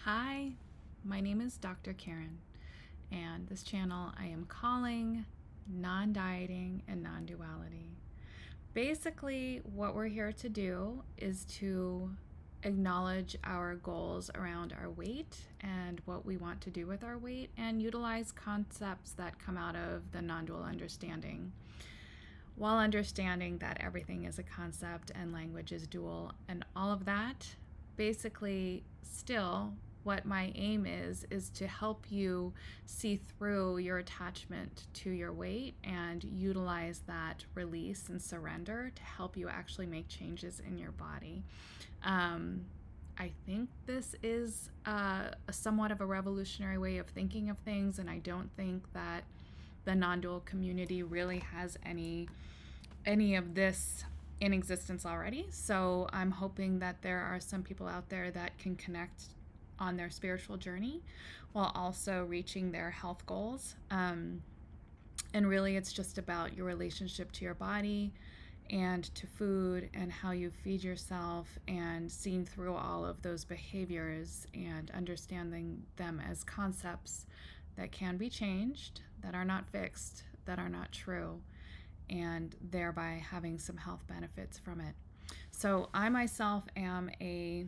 Hi, my name is Dr. Karen, and this channel I am calling Non-Dieting and Non-Duality. Basically, what we're here to do is to acknowledge our goals around our weight and what we want to do with our weight, and utilize concepts that come out of the non-dual understanding, while understanding that everything is a concept and language is dual and all of that. Basically, still, what my aim is to help you see through your attachment to your weight and utilize that release and surrender to help you actually make changes in your body. I think this is somewhat of a revolutionary way of thinking of things, and I don't think that the non-dual community really has any of this in existence already. So I'm hoping that there are some people out there that can connect on their spiritual journey while also reaching their health goals. And really, it's just about your relationship to your body and to food and how you feed yourself, and seeing through all of those behaviors and understanding them as concepts that can be changed, that are not fixed, that are not true, and thereby having some health benefits from it. So I myself am a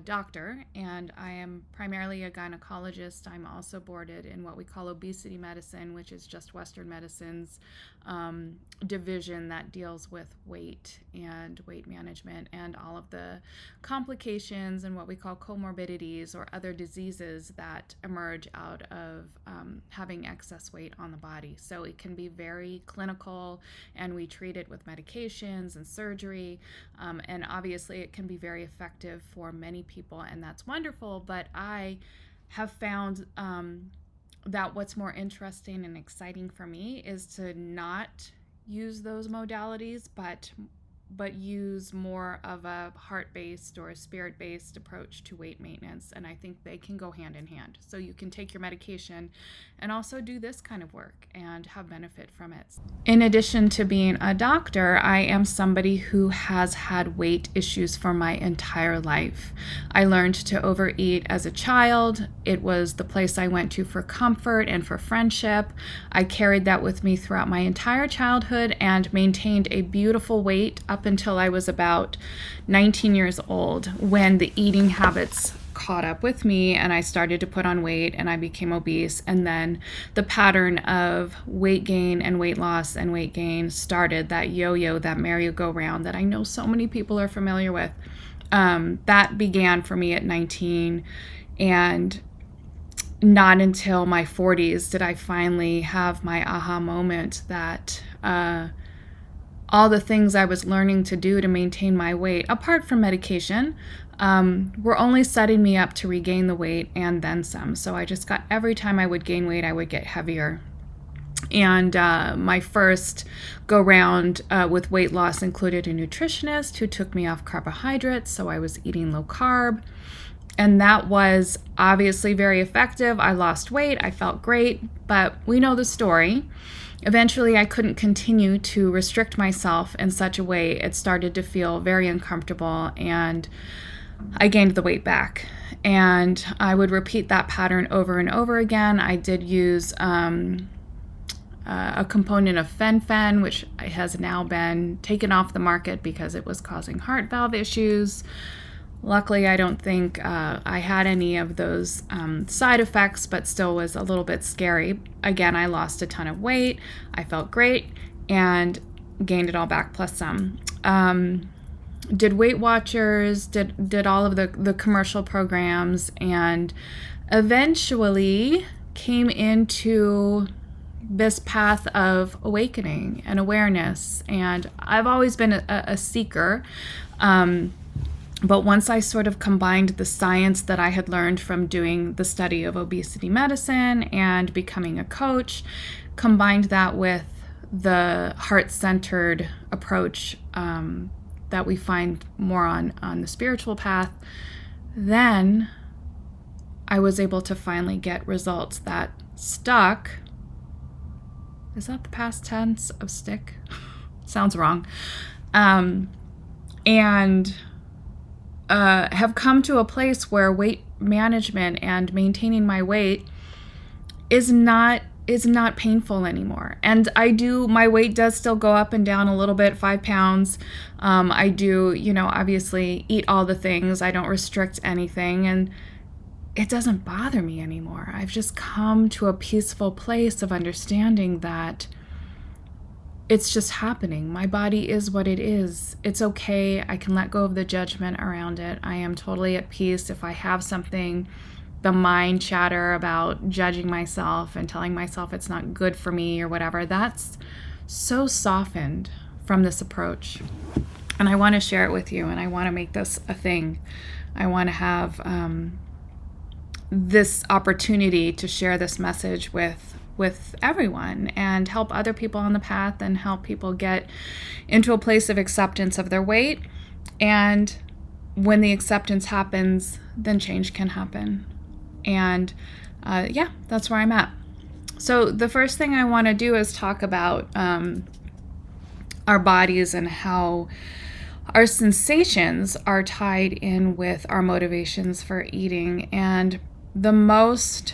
doctor, and I am primarily a gynecologist. I'm also boarded in what we call obesity medicine, which is just Western medicine's division that deals with weight and weight management and all of the complications and what we call comorbidities or other diseases that emerge out of having excess weight on the body. So it can be very clinical, and we treat it with medications and surgery, and obviously it can be very effective for many people, and that's wonderful. But I have found that what's more interesting and exciting for me is to not use those modalities, but use more of a heart-based or a spirit-based approach to weight maintenance. And I think they can go hand in hand. So you can take your medication and also do this kind of work and have benefit from it. In addition to being a doctor, I am somebody who has had weight issues for my entire life. I learned to overeat as a child. It was the place I went to for comfort and for friendship. I carried that with me throughout my entire childhood and maintained a beautiful weight up until I was about 19 years old, when the eating habits caught up with me and I started to put on weight and I became obese. And then the pattern of weight gain and weight loss and weight gain started, that yo-yo, that merry-go-round that I know so many people are familiar with. That began for me at 19, and not until my 40s did I finally have my aha moment that all the things I was learning to do to maintain my weight, apart from medication, were only setting me up to regain the weight and then some. So I just got, every time I would gain weight, I would get heavier. And my first go round with weight loss included a nutritionist who took me off carbohydrates, so I was eating low carb. And that was obviously very effective. I lost weight, I felt great, but we know the story. Eventually, I couldn't continue to restrict myself in such a way. It started to feel very uncomfortable, and I gained the weight back. And I would repeat that pattern over and over again. I did use a component of fen-phen, which has now been taken off the market because it was causing heart valve issues. Luckily, I don't think I had any of those side effects, but still was a little bit scary. Again, I lost a ton of weight. I felt great and gained it all back plus some. Did Weight Watchers, did all of the commercial programs, and eventually came into this path of awakening and awareness. And I've always been a seeker. But once I sort of combined the science that I had learned from doing the study of obesity medicine and becoming a coach, combined that with the heart-centered approach that we find more on the spiritual path, then I was able to finally get results that stuck. Is that the past tense of stick? Sounds wrong. And have come to a place where weight management and maintaining my weight is not painful anymore. And my weight does still go up and down a little bit, 5 pounds. I do, obviously eat all the things. I don't restrict anything, and it doesn't bother me anymore. I've just come to a peaceful place of understanding that it's just happening. My body is what it is. It's okay. I can let go of the judgment around it. I am totally at peace. If I have something, the mind chatter about judging myself and telling myself it's not good for me or whatever, that's so softened from this approach. And I want to share it with you, and I want to make this a thing. I want to have this opportunity to share this message with everyone and help other people on the path and help people get into a place of acceptance of their weight. And when the acceptance happens, then change can happen. And that's where I'm at. So the first thing I want to do is talk about our bodies and how our sensations are tied in with our motivations for eating. And the most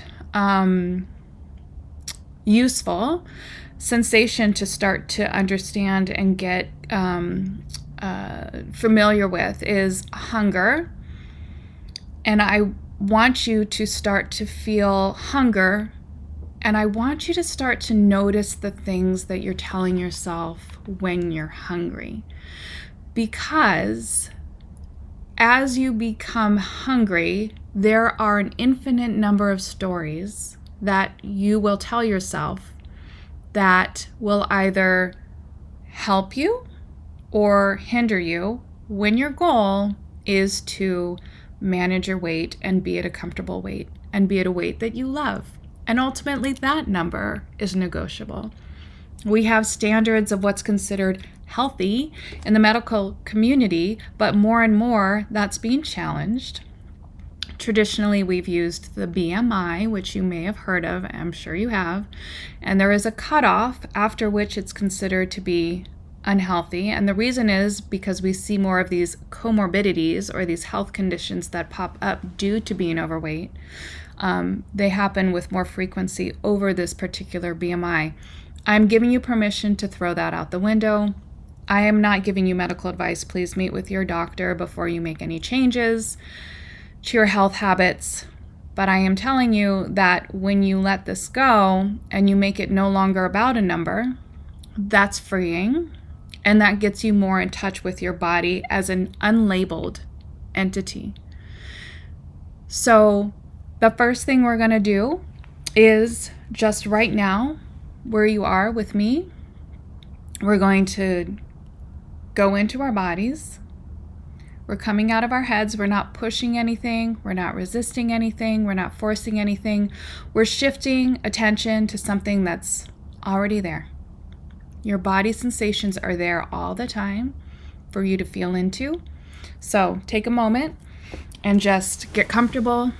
useful sensation to start to understand and get familiar with is hunger. And I want you to start to feel hunger, and I want you to start to notice the things that you're telling yourself when you're hungry. Because as you become hungry, there are an infinite number of stories that you will tell yourself that will either help you or hinder you when your goal is to manage your weight and be at a comfortable weight and be at a weight that you love. And ultimately, that number is negotiable. We have standards of what's considered healthy in the medical community, but more and more that's being challenged. Traditionally, we've used the BMI, which you may have heard of, I'm sure you have, and there is a cutoff after which it's considered to be unhealthy. And the reason is because we see more of these comorbidities or these health conditions that pop up due to being overweight. They happen with more frequency over this particular BMI. I'm giving you permission to throw that out the window. I am not giving you medical advice. Please meet with your doctor before you make any changes to your health habits. But I am telling you that when you let this go and you make it no longer about a number, that's freeing. And that gets you more in touch with your body as an unlabeled entity. So the first thing we're going to do is just right now, where you are with me, we're going to go into our bodies. We're coming out of our heads. We're not pushing anything. We're not resisting anything. We're not forcing anything. We're shifting attention to something that's already there. Your body sensations are there all the time for you to feel into. So take a moment and just get comfortable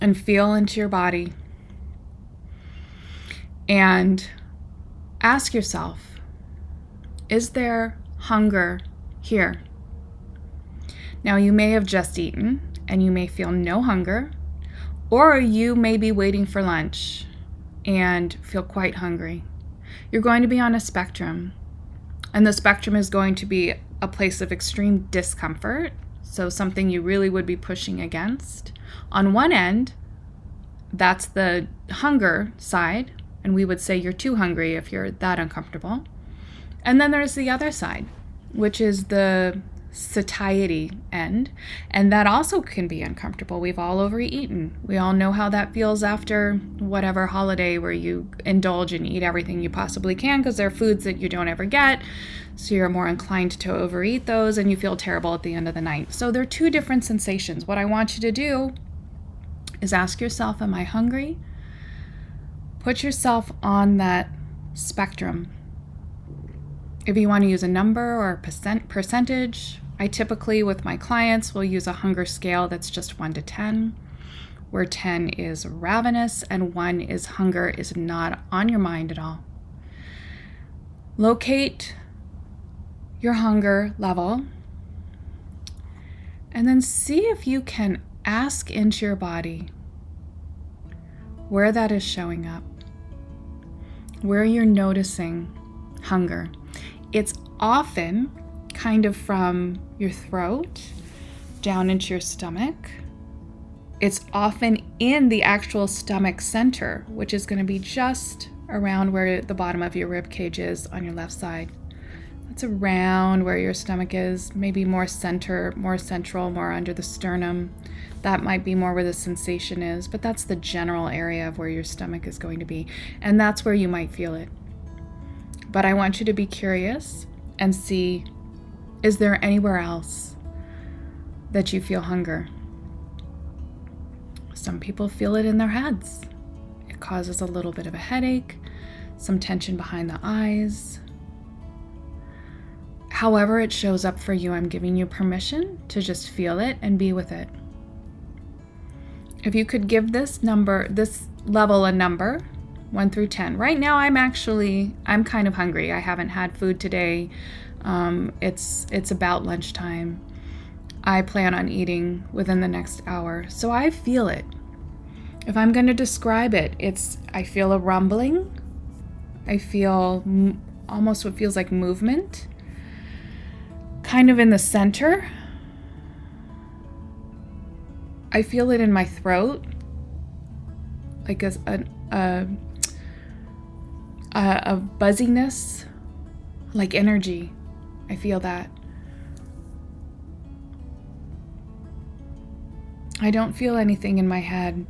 and feel into your body. And ask yourself, is there hunger here? Now, you may have just eaten and you may feel no hunger, or you may be waiting for lunch and feel quite hungry. You're going to be on a spectrum, and the spectrum is going to be a place of extreme discomfort, so something you really would be pushing against. On one end, that's the hunger side, and we would say you're too hungry if you're that uncomfortable. And then there's the other side, which is the satiety end, and that also can be uncomfortable. We've all overeaten. We all know how that feels after whatever holiday where you indulge and eat everything you possibly can because they're foods that you don't ever get, so you're more inclined to overeat those and you feel terrible at the end of the night. So they're two different sensations. What I want you to do is ask yourself, am I hungry? Put yourself on that spectrum. If you want to use a number or a percentage, I typically, with my clients, will use a hunger scale that's just 1 to 10, where 10 is ravenous and 1 is hunger is not on your mind at all. Locate your hunger level And then see if you can ask into your body where that is showing up, where you're noticing hunger. It's often kind of from your throat down into your stomach. It's often in the actual stomach center, which is going to be just around where the bottom of your rib cage is on your left side. That's around where your stomach is, maybe more central, more under the sternum. That might be more where the sensation is, but that's the general area of where your stomach is going to be. And that's where you might feel it. But I want you to be curious and see, is there anywhere else that you feel hunger? Some people feel it in their heads. It causes a little bit of a headache, some tension behind the eyes. However it shows up for you, I'm giving you permission to just feel it and be with it. If you could give this level a number, 1 through 10. Right now I'm kind of hungry. I haven't had food today. It's about lunchtime. I plan on eating within the next hour. So I feel it. If I'm going to describe it, I feel a rumbling. I feel almost what feels like movement, kind of in the center. I feel it in my throat, like a buzziness, like energy. I feel that. I don't feel anything in my head.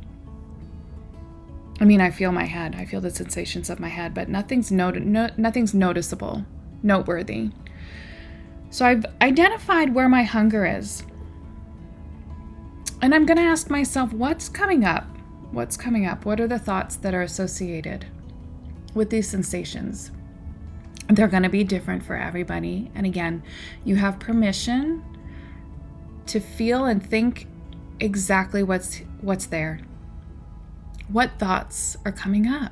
I mean, I feel my head. I feel the sensations of my head, but nothing's noticeable, noteworthy. So I've identified where my hunger is. And I'm going to ask myself, what's coming up? What's coming up? What are the thoughts that are associated with these sensations? They're going to be different for everybody. And again, you have permission to feel and think exactly what's there. What thoughts are coming up?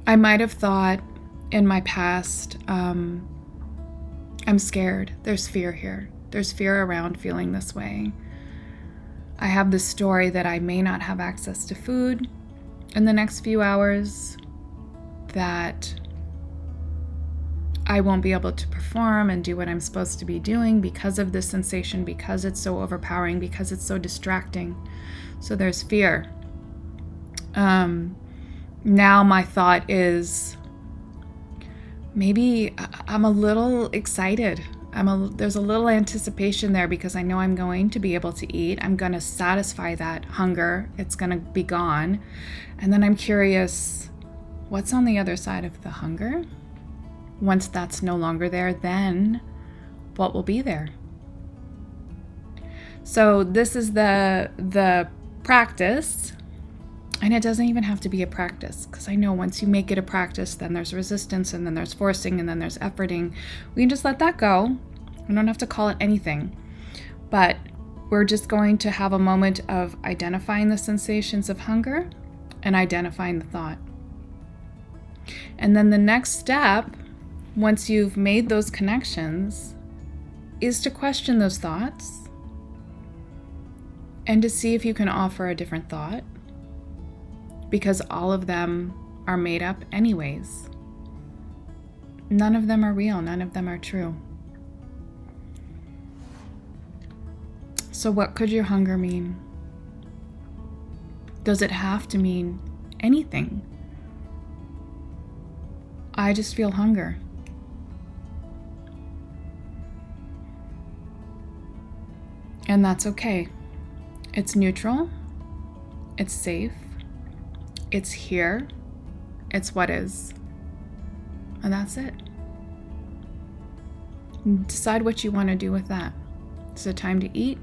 I might have thought in my past, I'm scared. There's fear here. There's fear around feeling this way. I have this story that I may not have access to food in the next few hours, that I won't be able to perform and do what I'm supposed to be doing because of this sensation, because it's so overpowering, because it's so distracting. So there's fear. Now my thought is, maybe I'm a little excited. There's a little anticipation there because I know I'm going to be able to eat. I'm going to satisfy that hunger. It's going to be gone. And then I'm curious, what's on the other side of the hunger? Once that's no longer there, then what will be there? So this is the practice. And it doesn't even have to be a practice, because I know once you make it a practice, then there's resistance, and then there's forcing, and then there's efforting. We can just let that go. We don't have to call it anything. But we're just going to have a moment of identifying the sensations of hunger and identifying the thought. And then the next step, once you've made those connections, is to question those thoughts and to see if you can offer a different thought. Because all of them are made up anyways. None of them are real. None of them are true. So what could your hunger mean? Does it have to mean anything? I just feel hunger. And that's okay. It's neutral. It's safe. It's here. It's what is. And that's it. Decide what you want to do with that. Is it time to eat?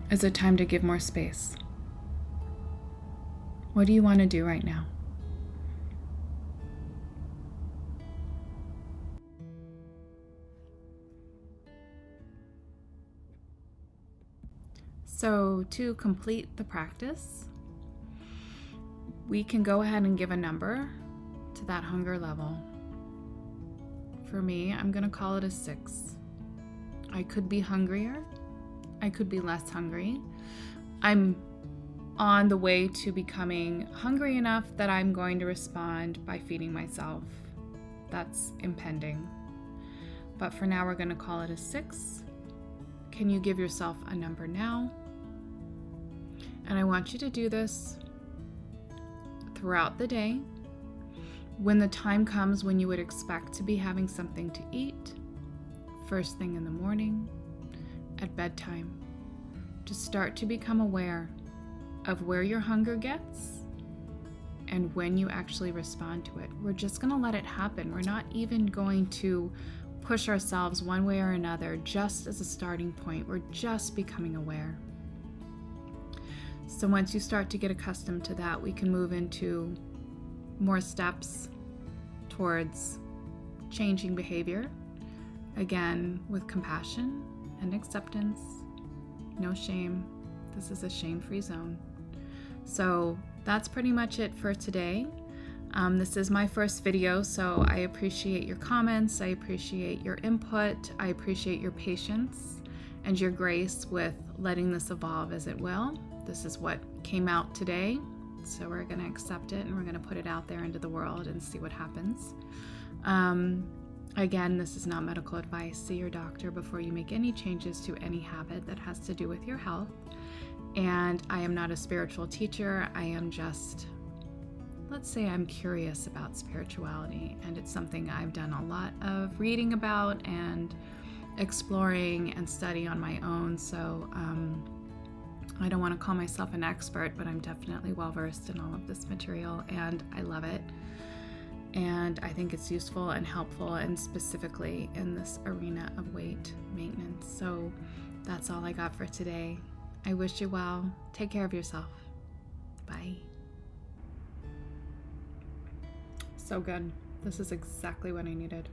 Is it time to give more space? What do you want to do right now? So to complete the practice, we can go ahead and give a number to that hunger level. For me, I'm going to call it a 6. I could be hungrier. I could be less hungry. I'm on the way to becoming hungry enough that I'm going to respond by feeding myself. That's impending. But for now, we're going to call it a 6. Can you give yourself a number now? And I want you to do this throughout the day. When the time comes when you would expect to be having something to eat, first thing in the morning, at bedtime, to start to become aware of where your hunger gets and when you actually respond to it. We're just going to let it happen. We're not even going to push ourselves one way or another just as a starting point. We're just becoming aware. So once you start to get accustomed to that, we can move into more steps towards changing behavior, again, with compassion and acceptance, no shame. This is a shame-free zone. So that's pretty much it for today. This is my first video, so I appreciate your comments, I appreciate your input, I appreciate your patience and your grace with letting this evolve as it will. This is what came out today. So we're going to accept it and we're going to put it out there into the world and see what happens. Again, this is not medical advice. See your doctor before you make any changes to any habit that has to do with your health. And I am not a spiritual teacher. I am just, let's say I'm curious about spirituality, and it's something I've done a lot of reading about and exploring and study on my own. So I don't want to call myself an expert, but I'm definitely well versed in all of this material and I love it. And I think it's useful and helpful, and specifically in this arena of weight maintenance. So that's all I got for today. I wish you well. Take care of yourself. Bye. So good. This is exactly what I needed.